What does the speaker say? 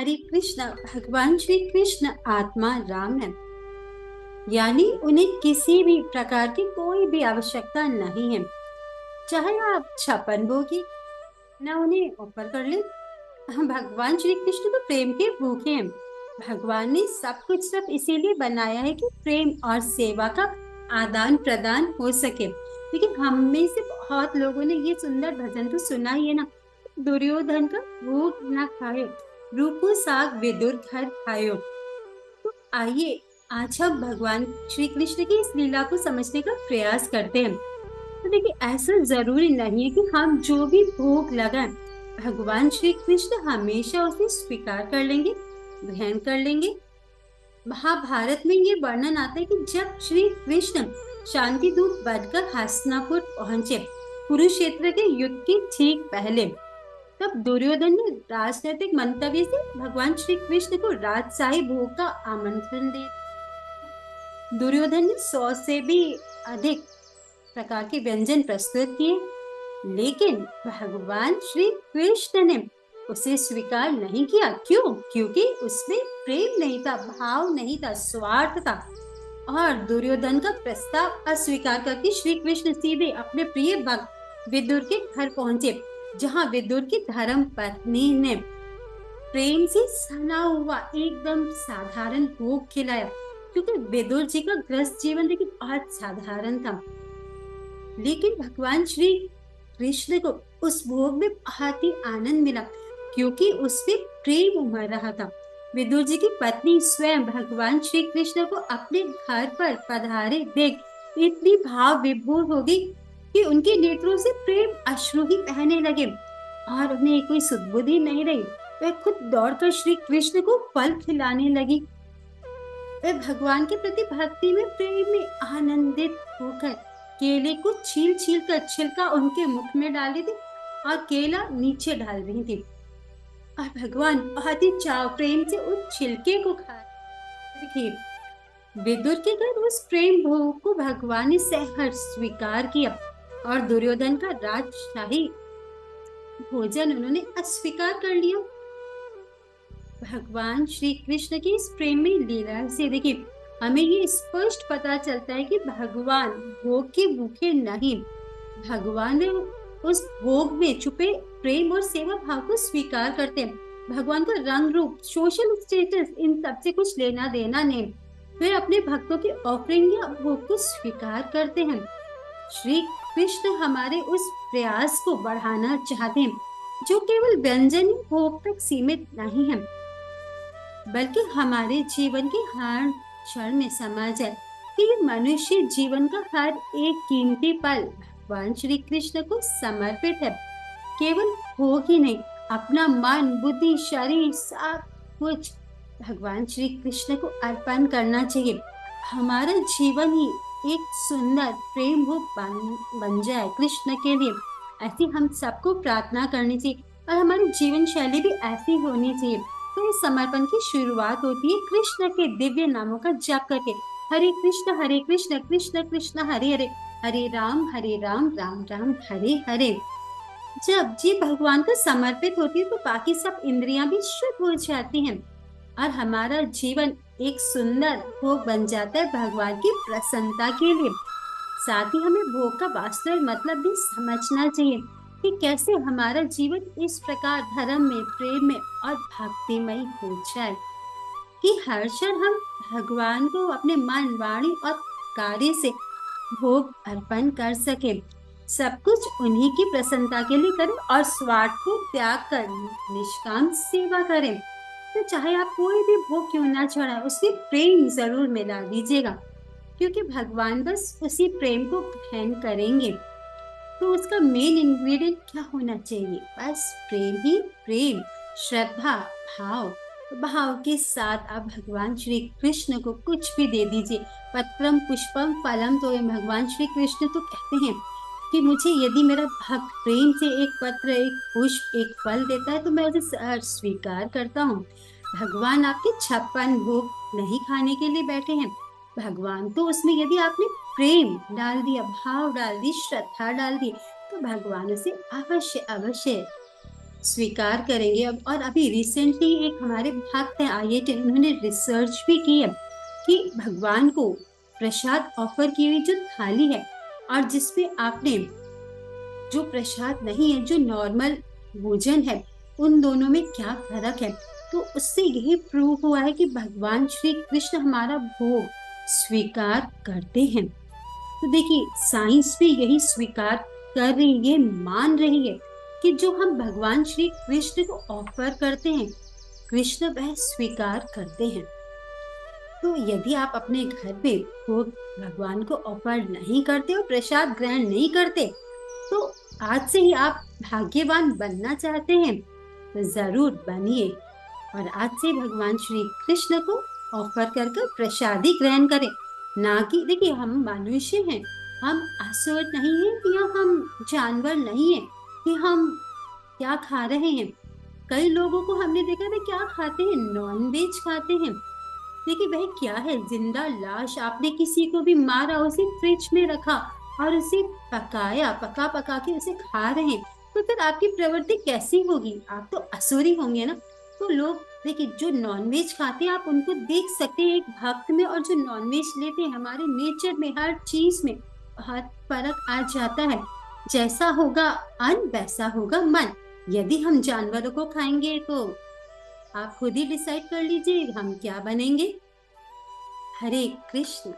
हरे कृष्ण भगवान श्री कृष्ण आत्मा राम है, यानी उन्हें किसी भी प्रकार की कोई भी आवश्यकता नहीं है। चाहे आप 56 भोगी न उन्हें ऊपर कर ले। भगवान श्री कृष्ण तो प्रेम के भूखे हैं। भगवान ने सब कुछ सिर्फ इसीलिए बनाया है कि प्रेम और सेवा का आदान प्रदान हो सके। लेकिन हम में से बहुत लोगों ने ये सुंदर भजन तो सुना ही है ना, दुर्योधन का भूख न खायो, रूपो साग विदुर घर खायो। तो आइए आज हम भगवान श्री कृष्ण की इस लीला को समझने का प्रयास करते हैं। तो देखिए, ऐसा जरूरी नहीं है कि हम जो भी भोग लगाएं भगवान श्री कृष्ण हमेशा उसे स्वीकार कर लेंगे, ग्रहण कर लेंगे। महाभारत में ये वर्णन आता है कि जब श्री कृष्ण शांति दूत बनकर हस्तिनापुर पहुंचे, कुरुक्षेत्र के युद्ध के ठीक पहले, तब दुर्योधन ने राजनीतिक मंतव्य से भगवान श्री कृष्ण को राजशाही भोग का आमंत्रण दे। दुर्योधन ने 100 से भी अधिक प्रकार के व्यंजन प्रस्तुत किए, लेकिन भगवान श्री कृष्ण ने उसे स्वीकार नहीं किया। क्यों? क्योंकि उसमें प्रेम नहीं था, भाव नहीं था, स्वार्थ था। और दुर्योधन का प्रस्ताव अस्वीकार करके श्री कृष्ण सीधे अपने प्रिय भक्त विदुर के घर पहुंचे, जहां विदुर की धर्म पत्नी ने प्रेम से सना हुआ एकदम साधारण भोग खिलाया। क्योंकि विदुर जी का गृहस्थ जीवन देखिए बहुत साधारण था, लेकिन भगवान श्री कृष्ण को उस भोग में बहुत ही आनंद मिला, क्योंकि उसमें प्रेम उमड़ रहा था। विदुर जी की पत्नी स्वयं भगवान श्री कृष्ण को अपने घर पर पधारे देख इतनी भाव विभोर हो गई कि उनके नेत्रों से प्रेम अश्रु ही बहने लगे और उन्हें कोई सुध-बुद्धि नहीं रही। वह खुद दौड़कर श्री कृष्ण को फल खिलाने लगी। वह भगवान के प्रति भक्ति में, प्रेम में आनंदित होकर केले को छील छील कर छिलका उनके मुख में डाल रही थी और केला नीचे डाल रही थी, और भगवान बहुत ही चाव प्रेम से उस छिलके को खा रहे। देखिए, विदुर के घर उस प्रेम भोग को भगवान ने सहर्ष स्वीकार किया और दुर्योधन का राजशाही भोजन उन्होंने अस्वीकार कर लिया। भगवान श्री कृष्ण की इस प्रेम में लीला से देखिए हमें ये स्पष्ट पता चलता है कि भगवान भोग के भूखे नहीं, भगवान उस भोग में छुपे प्रेम और सेवा भाव को स्वीकार करते हैं। भगवान का रंग रूप, सोशल स्टेटस, इन सब से कुछ लेना देना नहीं। वे अपने भक्तों की ऑफरिंग या भोग को स्वीकार करते हैं। श्री कृष्ण हमारे उस प्रयास को बढ़ाना चाहते हैं, जो केवल व्यंजन भोग तक सीमित नहीं है, बल्कि हमारे जीवन के हर क्षण में समा जाए कि मनुष्य जीवन का हर एक कीमती पल भगवान श्री कृष्ण को समर्पित है। केवल भोग ही नहीं, अपना मन, बुद्धि, शरीर सब कुछ भगवान श्री कृष्ण को अर्पण करना चाहिए। हमारा जीवन ही एक सुंदर प्रेम भोग बन जाए कृष्ण के लिए, ऐसी हम सबको प्रार्थना करनी चाहिए और हमारी जीवन शैली भी ऐसी होनी चाहिए। तो इस समर्पण की शुरुआत होती है कृष्ण के दिव्य नामों का जाप करके। हरे कृष्ण कृष्ण कृष्ण हरे हरे, हरे राम राम राम हरे हरे। जब जीव भगवान को समर्पित होती है तो बाकी सब इंद्रियां भी शुद्ध हो जाती हैं और हमारा जीवन एक सुंदर भोग बन जाता है भगवान की प्रसन्नता के लिए। साथ ही हमें भोग का वास्तविक मतलब भी समझना चाहिए कि कैसे हमारा जीवन इस प्रकार धर्म में, प्रेम में और भक्तिमय हो जाए कि हर क्षण हम भगवान को अपने मन, वाणी और कार्य से भोग अर्पण कर सके। सब कुछ उन्हीं की प्रसन्नता के लिए करें और स्वार्थ को त्याग कर निष्काम सेवा करें। तो चाहे आप कोई भी भोग क्यों ना चढ़ाएं, उसमें प्रेम जरूर मिला दीजिएगा, क्योंकि भगवान बस उसी प्रेम को ग्रहण करेंगे। तो उसका मेन इंग्रेडिएंट क्या होना चाहिए? बस प्रेम ही प्रेम, श्रद्धा, भाव। भाव के साथ आप भगवान श्री कृष्ण को कुछ भी दे दीजिए। पत्रम पुष्पम फलम, तो भगवान श्री कृष्ण तो कहते हैं कि मुझे यदि मेरा भक्त प्रेम से एक पत्र, एक पुष्प, एक फल देता है तो मैं उसे स्वीकार करता हूँ। भगवान आपके 56 भोग नहीं खाने के लिए बैठे हैं। भगवान तो उसमें यदि आपने प्रेम डाल दिया, भाव डाल दी, श्रद्धा डाल दी, तो भगवान उसे अवश्य अवश्य स्वीकार करेंगे। अब और अभी रिसेंटली एक हमारे भक्त हैं आईआईटी, उन्होंने रिसर्च भी की है कि भगवान को प्रसाद ऑफर की हुई जो थाली है और जिसपे आपने जो प्रसाद नहीं है, जो नॉर्मल भोजन है, उन दोनों में क्या फर्क है। तो उससे यही प्रूव हुआ है कि भगवान श्री कृष्ण हमारा भोग स्वीकार करते हैं। तो देखिए साइंस भी यही स्वीकार कर रही है, मान रही है कि जो हम भगवान श्री कृष्ण को ऑफर करते हैं, कृष्ण वह स्वीकार करते हैं। तो यदि आप अपने घर पे भोग भगवान को ऑफर नहीं करते और प्रसाद ग्रहण नहीं करते, तो आज से ही आप भाग्यवान बनना चाहते हैं तो जरूर बनिए और आज से भगवान श्री कृष्ण को ऑफर कर कर प्रसादी ग्रहण करें। ना कि देखिए हम मनुष्य हैं, हम असुर नहीं है या हम जानवर नहीं है कि हम क्या खा रहे हैं। कई लोगों को हमने देखा था क्या खाते हैं, नॉन वेज खाते हैं। देखिए वह क्या है, जिंदा लाश, आपने किसी को भी मारा, उसे फ्रिज में रखा और उसे पकाया, पका पका के उसे खा रहे हैं, तो फिर आपकी प्रवृत्ति कैसी होगी, आप तो असुरी होंगे ना। तो लोग देखिए जो नॉनवेज खाते हैं आप उनको देख सकते हैं एक भक्त में, और जो नॉनवेज लेते हैं हमारे नेचर में हर चीज में हर फर्क आ जाता है। जैसा होगा अन्न वैसा होगा मन। यदि हम जानवरों को खाएंगे तो आप खुद ही डिसाइड कर लीजिए हम क्या बनेंगे। हरे कृष्ण।